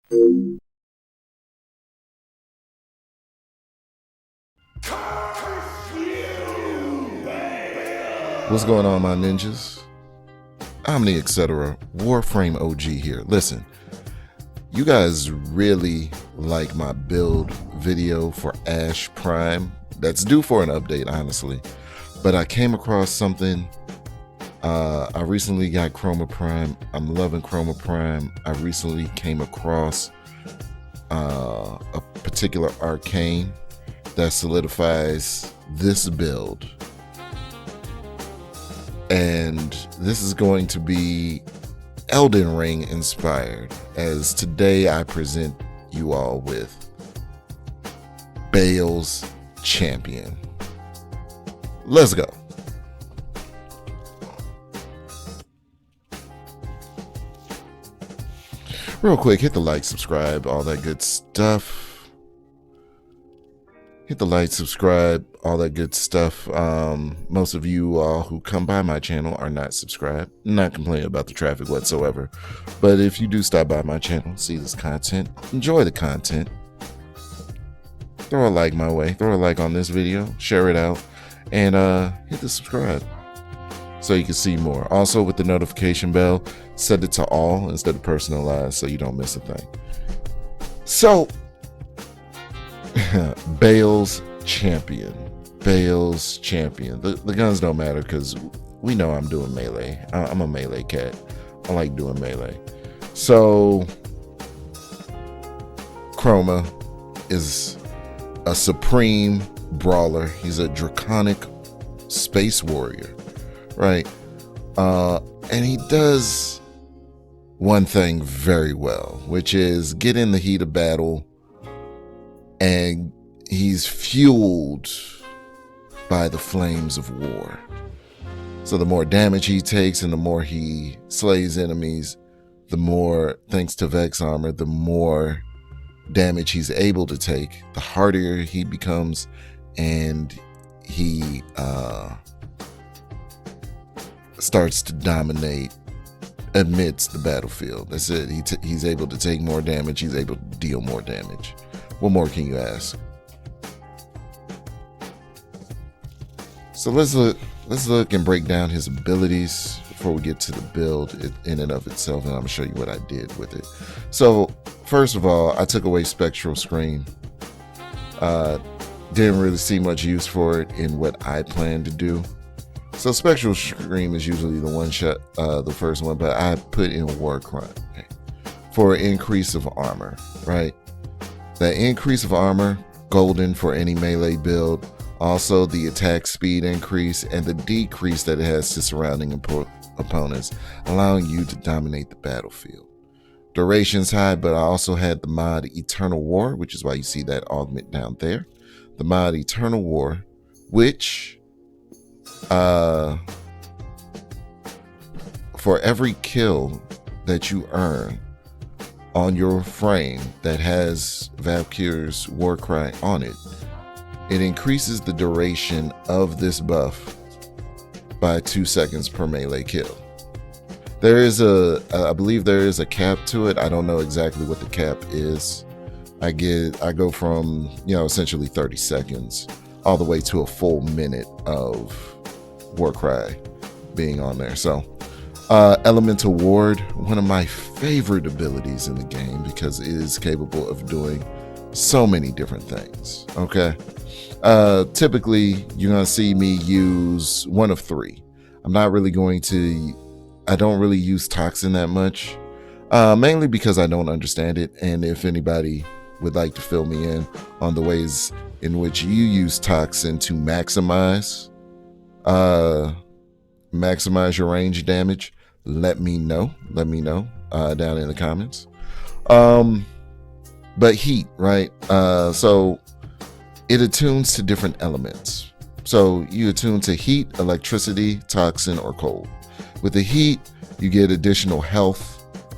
What's going on, my ninjas? I'm the etc. Warframe OG here. Listen, you guys really like my build video for Ash Prime. That's due for an update, honestly. But I came across something. I recently got Chroma Prime. I'm loving Chroma Prime. I recently came across a particular arcane that solidifies this build. And this is going to be Elden Ring inspired, as today I present you all with Bayle's Champion. Let's go. Real quick, hit the like, subscribe, all that good stuff. Hit the like, subscribe, all that good stuff. Most of you all who come by my channel are not subscribed. Not complaining about the traffic whatsoever. But if you do stop by my channel, see this content, enjoy the content, throw a like my way, throw a like on this video, share it out, and hit the subscribe so you can see more. Also, with the notification bell, set it to all instead of personalized so you don't miss a thing. So, Bayle's Champion. Bayle's Champion. The guns don't matter because we know I'm doing melee. I'm a melee cat. I like doing melee. So, Chroma is a supreme brawler. He's a draconic space warrior, right? And he does one thing very well, which is get in the heat of battle, and he's fueled by the flames of war. So the more damage he takes and the more he slays enemies, the more, thanks to Vex armor, the more damage he's able to take, the harder he becomes, and he starts to dominate amidst the battlefield. That's it. He's able to take more damage. He's able to deal more damage. What more can you ask? So let's look and break down his abilities before we get to the build in and of itself, and I'm gonna show you what I did with it. So first of all, I took away Spectral Screen. Didn't really see much use for it in what I planned to do. So Spectral Scream is usually the one shot, the first one, but I put in Warframe for an increase of armor, right? The increase of armor, golden for any melee build. Also the attack speed increase and the decrease that it has to surrounding opponents, allowing you to dominate the battlefield. Duration's high, but I also had the mod Eternal War, which is why you see that augment down there. The mod Eternal War, which for every kill that you earn on your frame that has Valkyr's Warcry on it, it increases the duration of this buff by 2 seconds per melee kill. There is I believe there is a cap to it. I don't know exactly what the cap is. I go from, essentially 30 seconds all the way to a full minute of Warcry being on there. So Elemental Ward, one of my favorite abilities in the game because it is capable of doing so many different things. Okay. Typically you're going to see me use one of three. I don't really use Toxin that much, mainly because I don't understand it. And if anybody would like to fill me in on the ways in which you use Toxin to maximize your range damage, let me know down in the comments. But heat, right? So it attunes to different elements. So you attune to heat, electricity, toxin, or cold. With the heat, you get additional health.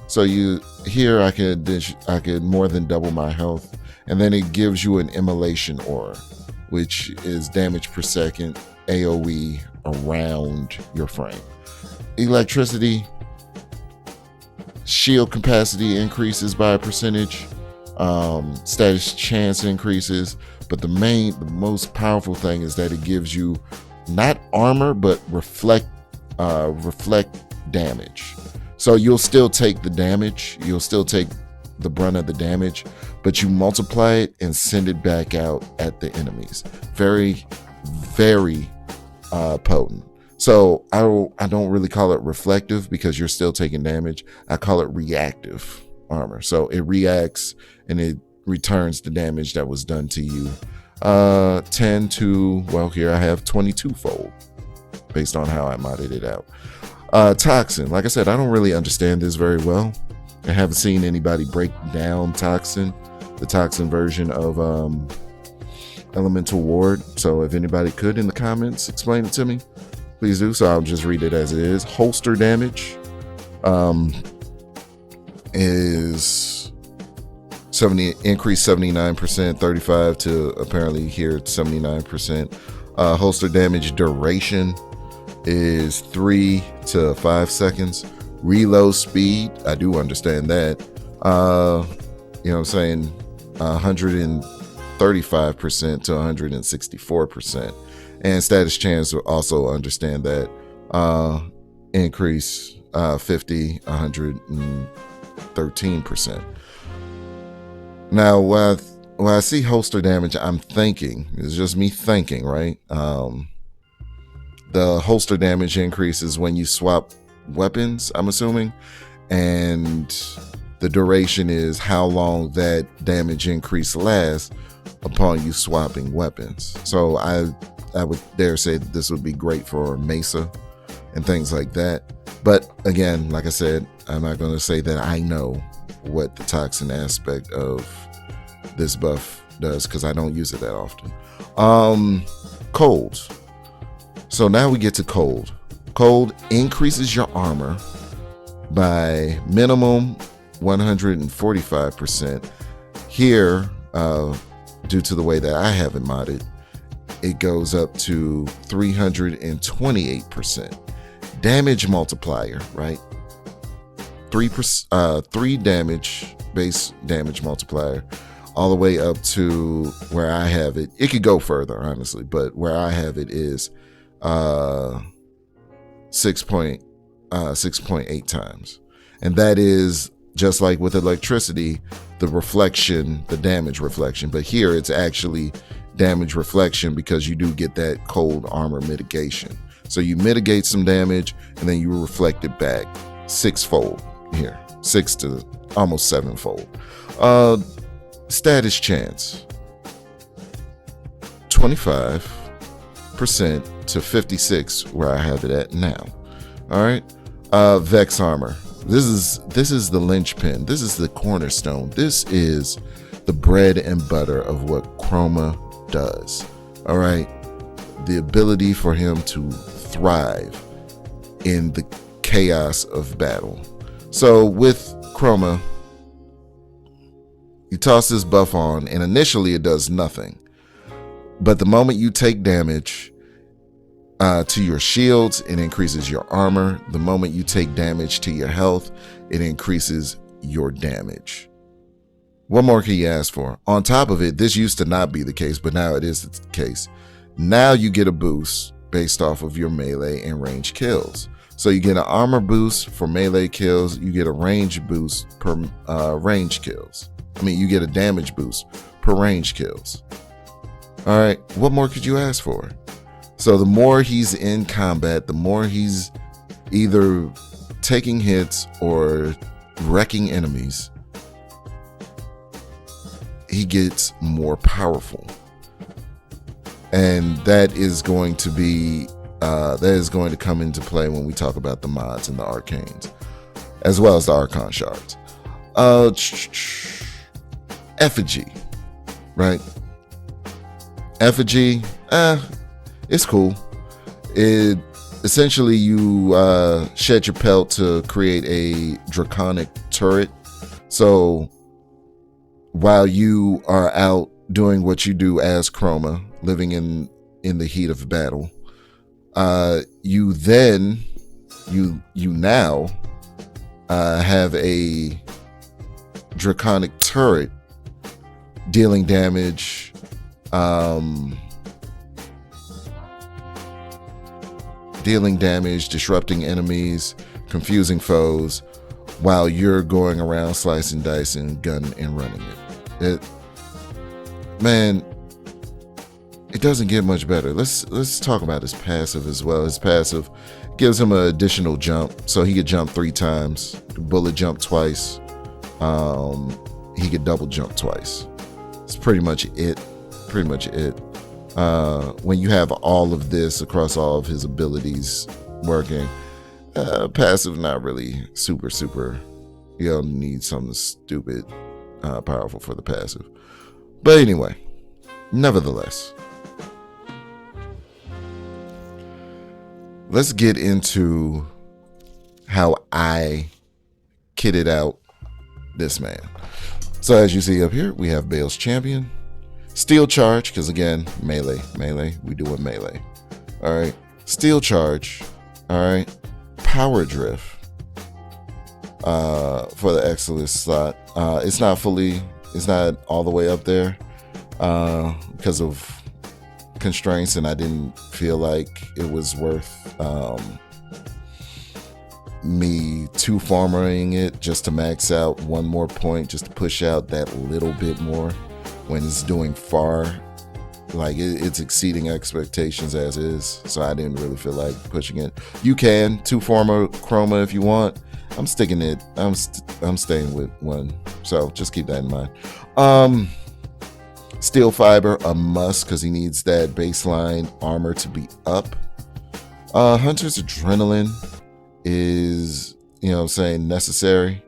So I could more than double my health, and then it gives you an immolation aura, which is damage per second, AoE around your frame. Electricity, shield capacity increases by a percentage. Status chance increases, but the most powerful thing is that it gives you not armor but reflect damage. So you'll still take the damage, you'll still take the brunt of the damage, but you multiply it and send it back out at the enemies. Very, very potent. So I don't really call it reflective because you're still taking damage. I call it reactive armor. So it reacts and it returns the damage that was done to you. 10 to, well, here I have 22 fold based on how I modded it out. Toxin, like I said, I don't really understand this very well. I haven't seen anybody break down Toxin, the Toxin version of Elemental Ward. So if anybody could in the comments explain it to me, please do. So I'll just read it as it is. Holster damage is increased 79%, 35 to apparently here it's 79%. Holster damage duration is 3 to 5 seconds. Reload speed, I do understand that. You know what I'm saying? 135% to 164%. And status chance will also understand that. Increase 50, 113%. Now, when I see holster damage, I'm thinking, it's just me thinking, right? The holster damage increases when you swap weapons, I'm assuming, and the duration is how long that damage increase lasts upon you swapping weapons. So I would dare say that this would be great for Mesa and things like that. But again, like I said, I'm not going to say that I know what the toxin aspect of this buff does because I don't use it that often. Cold. So now we get to cold. Cold increases your armor by minimum 145%. Here, due to the way that I have it modded, it goes up to 328%. Damage multiplier, right? 3 damage, base damage multiplier, all the way up to where I have it. It could go further, honestly, but where I have it is 6.8 times. And that is just like with electricity, the reflection, the damage reflection. But here it's actually damage reflection because you do get that cold armor mitigation. So you mitigate some damage and then you reflect it back sixfold here, 6 to almost 7-fold. Status chance, 25% to 56 where I have it at now. All right. Vex armor. This is the linchpin. This is the cornerstone. This is the bread and butter of what Chroma does. All right. The ability for him to thrive in the chaos of battle. So with Chroma, you toss this buff on and initially it does nothing. But the moment you take damage to your shields, it increases your armor. The moment you take damage to your health, it increases your damage. What more can you ask for? On top of it, this used to not be the case, but now it is the case. Now you get a boost based off of your melee and range kills. So you get an armor boost for melee kills. You get a range boost per range kills. You get a damage boost per range kills. All right, what more could you ask for? So the more he's in combat, the more he's either taking hits or wrecking enemies, he gets more powerful. And that is going to be come into play when we talk about the mods and the arcanes, as well as the archon shards. Effigy, right? Effigy, it's cool. It essentially you shed your pelt to create a draconic turret. So while you are out doing what you do as Chroma, living in the heat of battle, you now have a draconic turret dealing damage, disrupting enemies, confusing foes, while you're going around slicing, dicing, gunning, and running it. Man, it doesn't get much better. Let's talk about his passive as well. His passive gives him an additional jump, so he could jump 3 times, bullet jump twice. He could double jump twice. It's pretty much it. When you have all of this across all of his abilities working, passive not really super. You don't need something stupid powerful for the passive. But anyway, nevertheless, let's get into how I kitted out this man. So as you see up here, we have Bayle's champion. Steel charge, because again, melee, we doing melee. All right, steel charge. All right, power drift for the Excellence slot. It's not all the way up there because of constraints, and I didn't feel like it was worth me 2-farming it just to max out 1 more point, just to push out that little bit more when it's doing far, like it's exceeding expectations as is. So I didn't really feel like pushing it. You can 2-farmer Chroma if you want. I'm sticking it. I'm staying with 1. So just keep that in mind. Steel fiber, a must, because he needs that baseline armor to be up. Hunter's adrenaline is, necessary.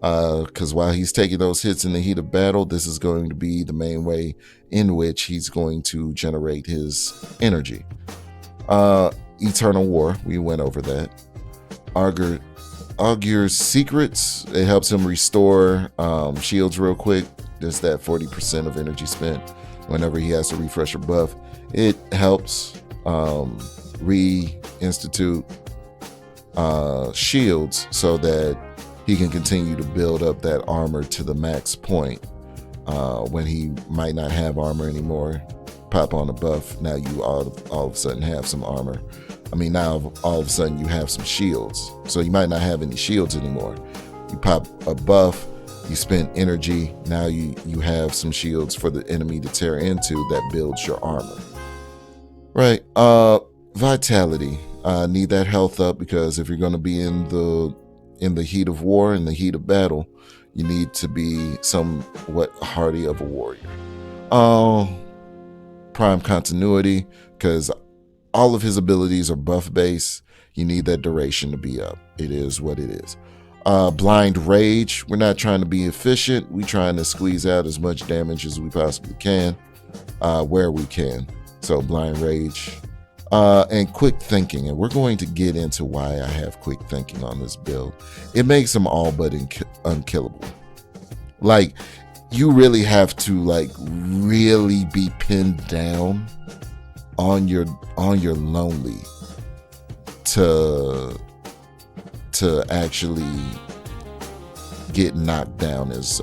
Because while he's taking those hits in the heat of battle, this is going to be the main way in which he's going to generate his energy. Eternal War, we went over that. Augur's Secrets, it helps him restore shields real quick. There's that 40% of energy spent whenever he has to refresh or buff. It helps reinstitute shields so that he can continue to build up that armor to the max point when he might not have armor anymore. Pop on a buff, now you all of a sudden have some armor. Now all of a sudden you have some shields. So you might not have any shields anymore. You pop a buff, you spend energy, now you have some shields for the enemy to tear into that builds your armor. Right, vitality. Need that health up, because if you're going to be in the heat of war, in the heat of battle, you need to be somewhat hardy of a warrior. Prime continuity, because all of his abilities are buff base. You need that duration to be up. It is what it is. Blind rage. We're not trying to be efficient. We're trying to squeeze out as much damage as we possibly can, where we can. So blind rage. And quick thinking, and we're going to get into why I have quick thinking on this build. It makes them all but unkillable. Like, you really have to really be pinned down on your lonely to actually get knocked down as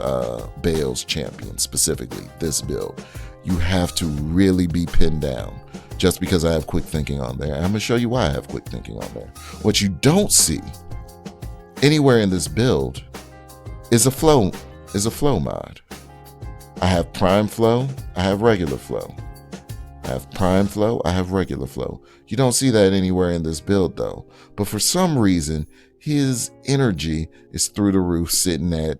Bayle's champion. Specifically this build, you have to really be pinned down. Just because I have quick thinking on there. I'm going to show you why I have quick thinking on there. What you don't see anywhere in this build is a flow mod. I have prime flow, I have regular flow. I have prime flow, I have regular flow. You don't see that anywhere in this build though. But for some reason, his energy is through the roof, sitting at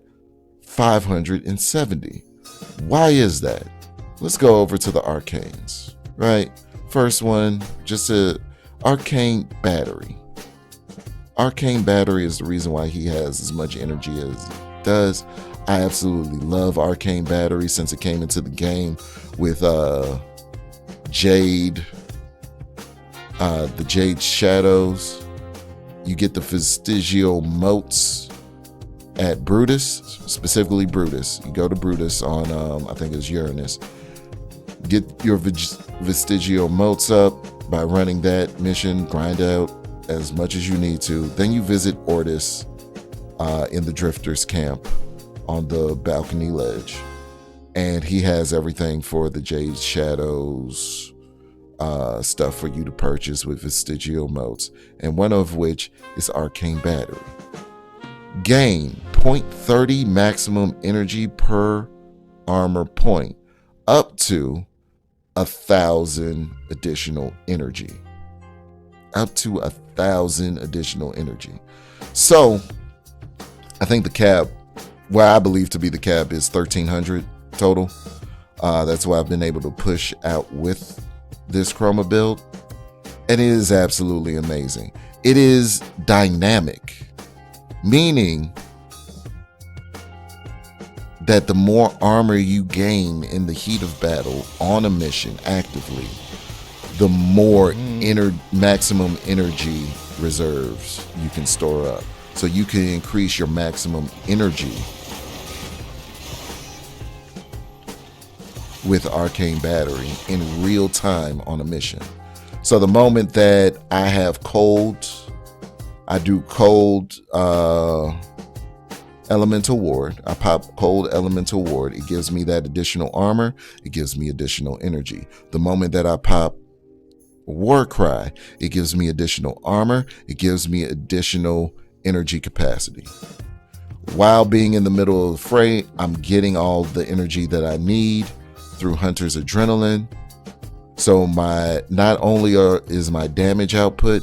570. Why is that? Let's go over to the arcanes, right? First one, just a arcane battery. Arcane battery is the reason why he has as much energy as he does. I absolutely love arcane battery since it came into the game with Jade, the Jade Shadows. You get the Vestigio motes at Brutus, specifically Brutus. You go to Brutus on, I think it's Uranus. Get your Vestigio motes up by running that mission, grind out as much as you need to. Then you visit Ortis in the Drifter's camp on the balcony ledge. And he has everything for the Jade Shadows stuff for you to purchase with vestigial motes, and one of which is Arcane Battery. Gain 0.30 maximum energy per armor point, up to 1,000 additional energy. Up to 1,000 additional energy. So I think the cap, what I believe to be the cap, is 1,300 total. That's why I've been able to push out with this Chroma build, and it is absolutely amazing. It is dynamic, meaning that the more armor you gain in the heat of battle on a mission actively, the more maximum energy reserves you can store up. So you can increase your maximum energy with Arcane Battery in real time on a mission. So the moment that I have cold, I do cold elemental ward. I pop cold elemental ward. It gives me that additional armor. It gives me additional energy. The moment that I pop war cry, it gives me additional armor. It gives me additional energy capacity. While being in the middle of the fray, I'm getting all the energy that I need through Hunter's Adrenaline. So not only is my damage output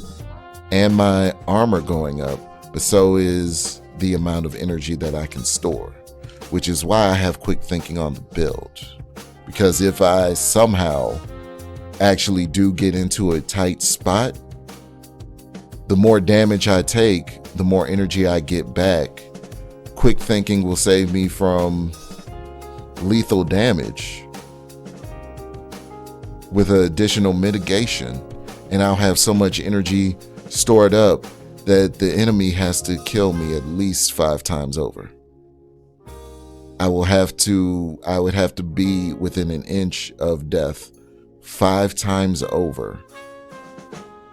and my armor going up, but so is the amount of energy that I can store, which is why I have quick thinking on the build. Because if I somehow actually do get into a tight spot, the more damage I take, the more energy I get back. Quick thinking will save me from lethal damage with an additional mitigation, and I'll have so much energy stored up that the enemy has to kill me at least 5 times over. I would have to be within an inch of death 5 times over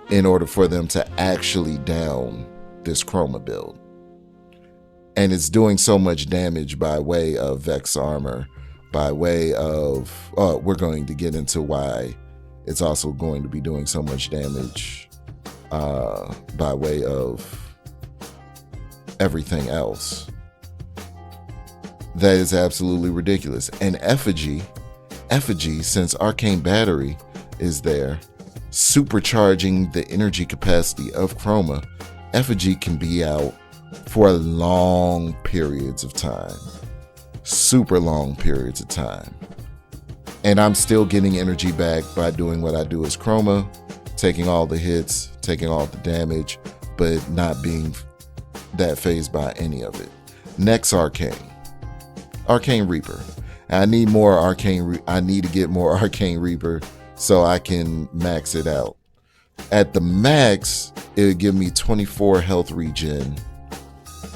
in order for them to actually down this Chroma build. And it's doing so much damage by way of Vex armor, by way of, we're going to get into why it's also going to be doing so much damage by way of everything else. That is absolutely ridiculous. And Effigy, since Arcane Battery is there, supercharging the energy capacity of Chroma, Effigy can be out for long periods of time. Super long periods of time. And I'm still getting energy back by doing what I do as Chroma, taking all the hits, taking all the damage, but not being that phased by any of it. Next, Arcane Reaper. I need more Arcane. I need to get more Arcane Reaper so I can max it out. At the max, it would give me 24 health regen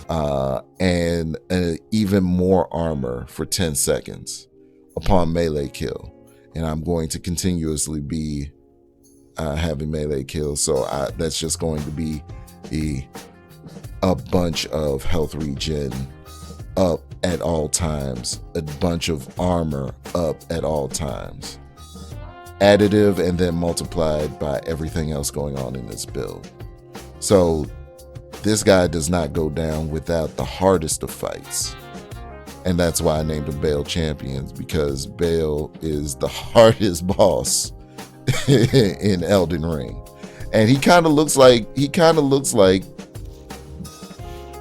and even more armor for 10 seconds upon melee kill. And I'm going to continuously be having melee kills, so that's just going to be a bunch of health regen up at all times, a bunch of armor up at all times, additive and then multiplied by everything else going on in this build. So this guy does not go down without the hardest of fights. And that's why I named him Bayle Champions, because Bayle is the hardest boss in Elden Ring. And he kind of looks like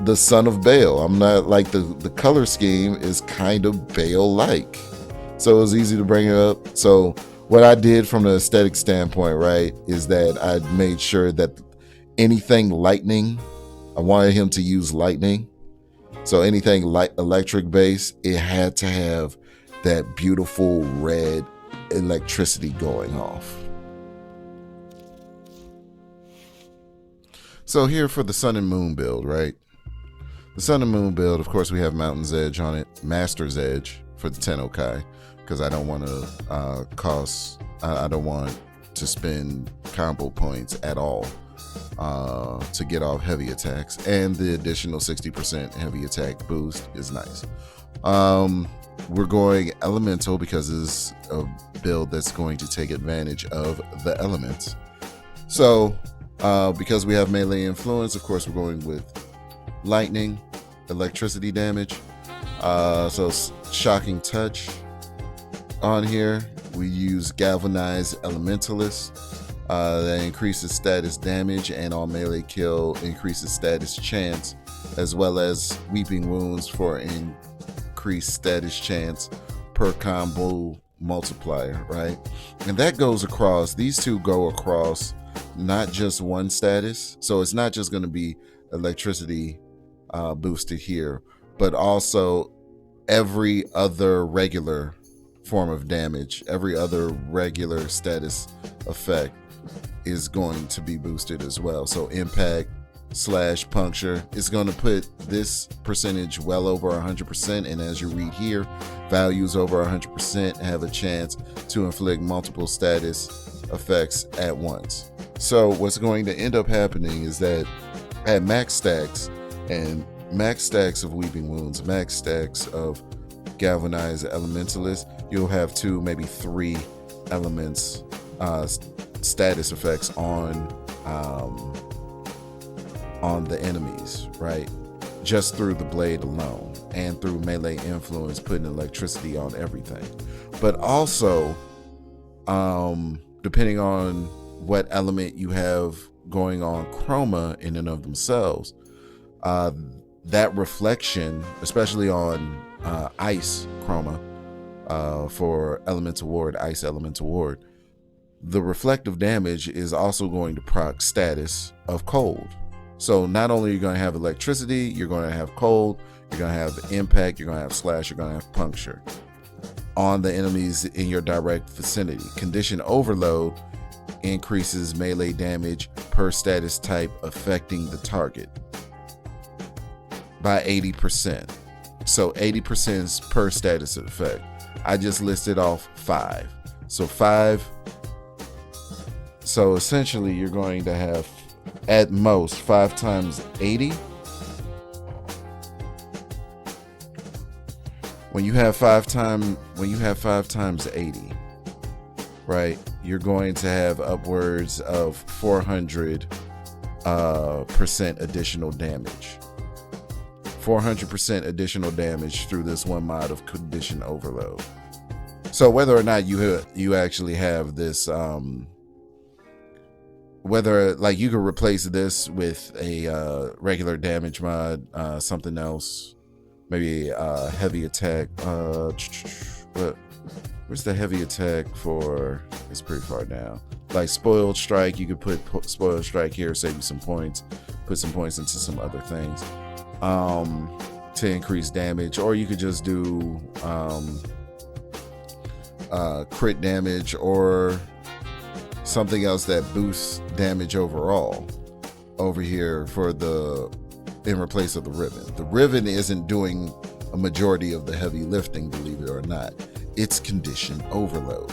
the son of Bayle. I'm not like the color scheme is kind of Bayle-like. So it was easy to bring it up. So what I did from the aesthetic standpoint, right, is that I made sure that anything lightning, I wanted him to use lightning. So anything like electric base, it had to have that beautiful red electricity going off. So here for the Sun and Moon build, right? The Sun and Moon build, of course, we have Mountain's Edge on it, Master's Edge for the Tennokai, because I don't want to I don't want to spend combo points at all to get off heavy attacks, and the additional 60% heavy attack boost is nice. We're going elemental because it's a build that's going to take advantage of the elements. So because we have melee influence, of course we're going with lightning, electricity damage. So shocking touch on here. We use galvanized elementalist. That increases status damage, and on melee kill increases status chance, as well as weeping wounds for increased status chance per combo multiplier, right? And that goes across, these two go across not just one status. So it's not just going to be electricity boosted here, but also every other regular form of damage, every other regular status effect is going to be boosted as well. So impact / puncture is going to put this percentage well over 100%, and as you read here, values over 100% have a chance to inflict multiple status effects at once. So what's going to end up happening is that at max stacks, and max stacks of weeping wounds, max stacks of galvanized elementalist, you'll have 2, maybe 3 elements status effects on the enemies, right? Just through the blade alone, and through melee influence putting electricity on everything. But also depending on what element you have going on chroma in and of themselves, that reflection, especially on ice chroma, for elemental ward, ice elemental ward, the reflective damage is also going to proc status of cold. So not only are you going to have electricity, you're going to have cold, you're going to have impact, you're going to have slash, you're going to have puncture on the enemies in your direct vicinity. Condition overload increases melee damage per status type affecting the target by 80%. So 80% is per status effect. I just listed off 5. So 5. So essentially you're going to have at most 5 times 80. When you have 5 times 80, right, you're going to have upwards of 400% additional damage. 400% additional damage through this one mod of condition overload. So whether or not you actually have this, whether like you could replace this with a regular damage mod, something else, maybe heavy attack. Where's the heavy attack for? It's pretty far down. Like spoiled strike, you could put spoiled strike here, save you some points, put some points into some other things to increase damage, or you could just do crit damage or something else that boosts damage overall over here for in replace of the ribbon. The ribbon isn't doing a majority of the heavy lifting, believe it or not. It's condition overload.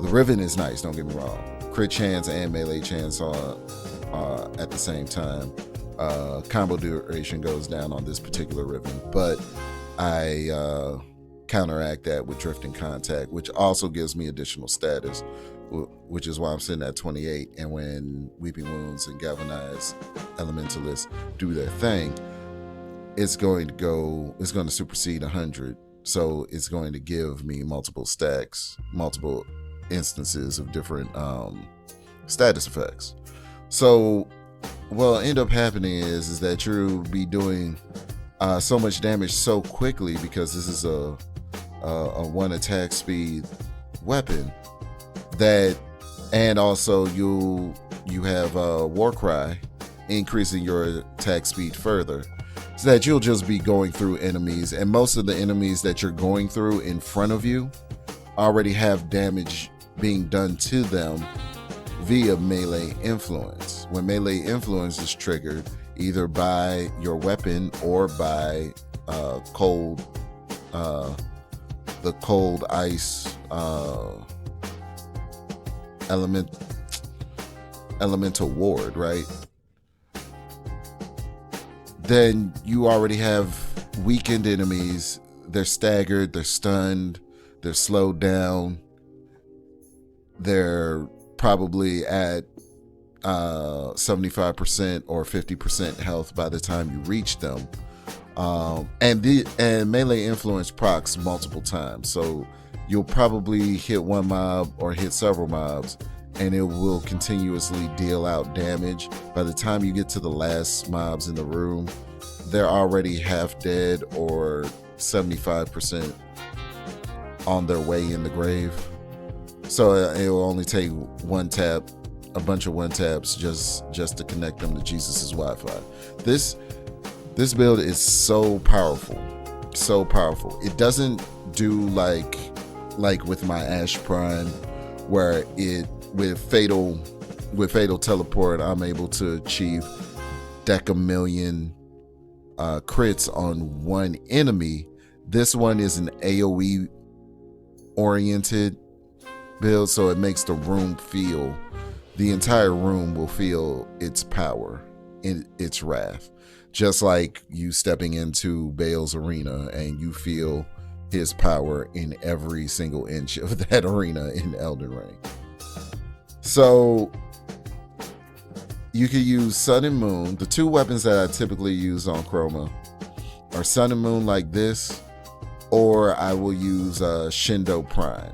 The ribbon is nice, don't get me wrong. Crit chance and melee chance at the same time. Combo duration goes down on this particular ribbon, but I counteract that with drifting contact, which also gives me additional status, which is why I'm sitting at 28. And when weeping wounds and galvanized elementalists do their thing, it's going to supersede 100. So it's going to give me multiple stacks, multiple instances of different status effects. So what'll end up happening is that you'll be doing so much damage so quickly, because this is a 1 attack speed weapon, that, and also you have Warcry increasing your attack speed further, so that you'll just be going through enemies, and most of the enemies that you're going through in front of you already have damage being done to them via melee influence. When melee influence is triggered either by your weapon or by the cold ice elemental ward, right? Then you already have weakened enemies. They're staggered, they're stunned, they're slowed down. They're probably at 75% or 50% health by the time you reach them. And melee influence procs multiple times, so you'll probably hit one mob or hit several mobs, and it will continuously deal out damage. By the time you get to the last mobs in the room, they're already half dead or 75% on their way in the grave. So it will only take one tap, a bunch of one taps, just to connect them to Jesus's Wi-Fi. This build is so powerful, so powerful. It doesn't do like with my Ash Prime, where it with fatal teleport, I'm able to achieve decamillion crits on one enemy. This one is an AoE oriented build, so it makes the room feel, the entire room will feel its power, its wrath. Just like you stepping into Bayle's arena and you feel his power in every single inch of that arena in Elden Ring. So you could use Sun and Moon. The two weapons that I typically use on Chroma are Sun and Moon like this, or I will use Shindo Prime.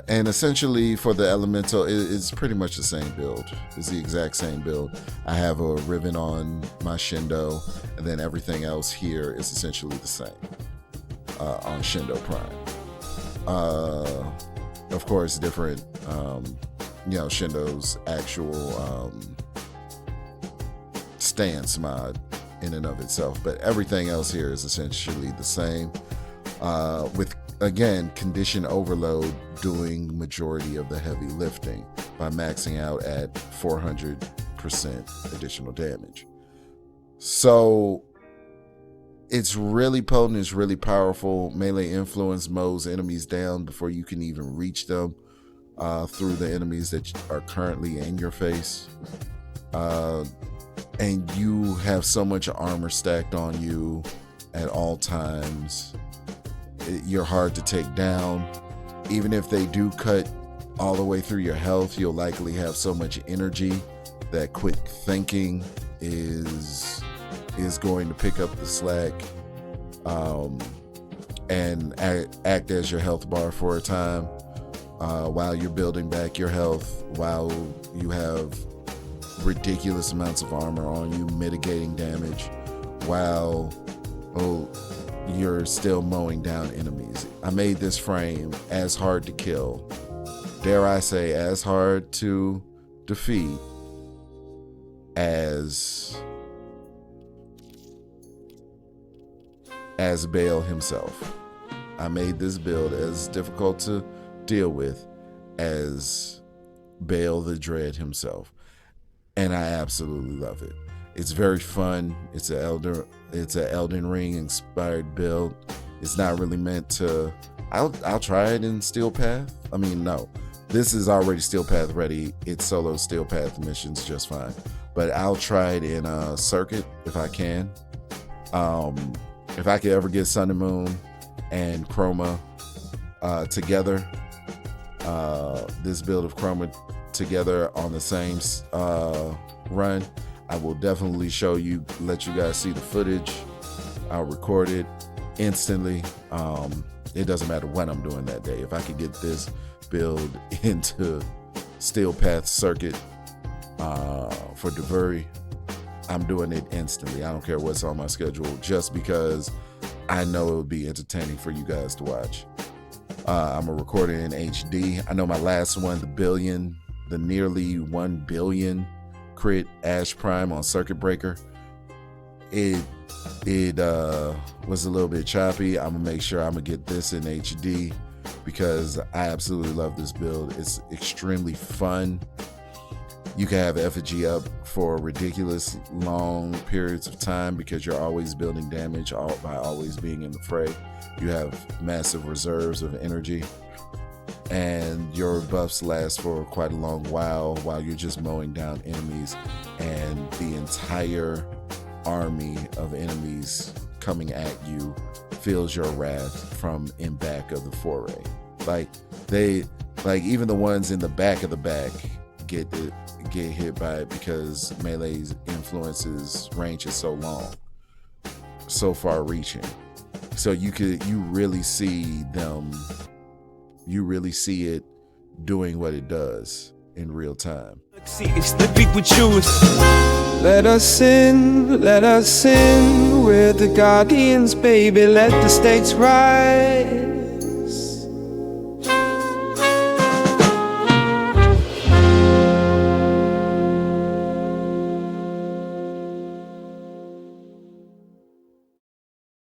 And essentially for the elemental, it's pretty much the same build. It's the exact same build. I have a ribbon on my Shindo, and then everything else here is essentially the same on Shindo Prime. Of course, different, Shindo's actual stance mod in and of itself, but everything else here is essentially the same, with, again, condition overload doing majority of the heavy lifting by maxing out at 400% additional damage. So it's really potent, it's really powerful. Melee influence mows enemies down before you can even reach them, through the enemies that are currently in your face. And you have so much armor stacked on you at all times. You're hard to take down. Even if they do cut all the way through your health, you'll likely have so much energy that quick thinking is going to pick up the slack, and act as your health bar for a time, while you're building back your health, while you have ridiculous amounts of armor on you, mitigating damage, while you're still mowing down enemies. I made this frame as hard to kill, dare I say as hard to defeat as Bayle himself. I made this build as difficult to deal with as Bayle the Dread himself, and I absolutely love it. It's very fun. It's an Elden Ring inspired build. It's not really meant to. I'll try it in Steel Path. I mean, no, this is already Steel Path ready. It's solo Steel Path missions just fine. But I'll try it in a Circuit if I can. If I could ever get Sun and Moon and Chroma together, this build of Chroma together on the same run, I will definitely let you guys see the footage. I'll record it instantly. It doesn't matter what I'm doing that day. If I could get this build into Steel Path Circuit for Devuri, I'm doing it instantly. I don't care what's on my schedule, just because I know it would be entertaining for you guys to watch. I'm gonna record it in HD. I know my last one, the nearly 1 billion crit Ash Prime on Circuit Breaker, it was a little bit choppy. I'm gonna make sure I'm gonna get this in HD because I absolutely love this build. It's extremely fun. You can have effigy up for ridiculous long periods of time because you're always building damage by always being in the fray. You have massive reserves of energy. and your buffs last for quite a long while you're just mowing down enemies, and the entire army of enemies coming at you feels your wrath from in back of the foray. Like even the ones in the back of the back get hit by it, because melee's influences range is so long, so far reaching. So you really see it doing what it does in real time. It's the big we choose. Let us sin, we're the guardians, baby, let the stakes rise.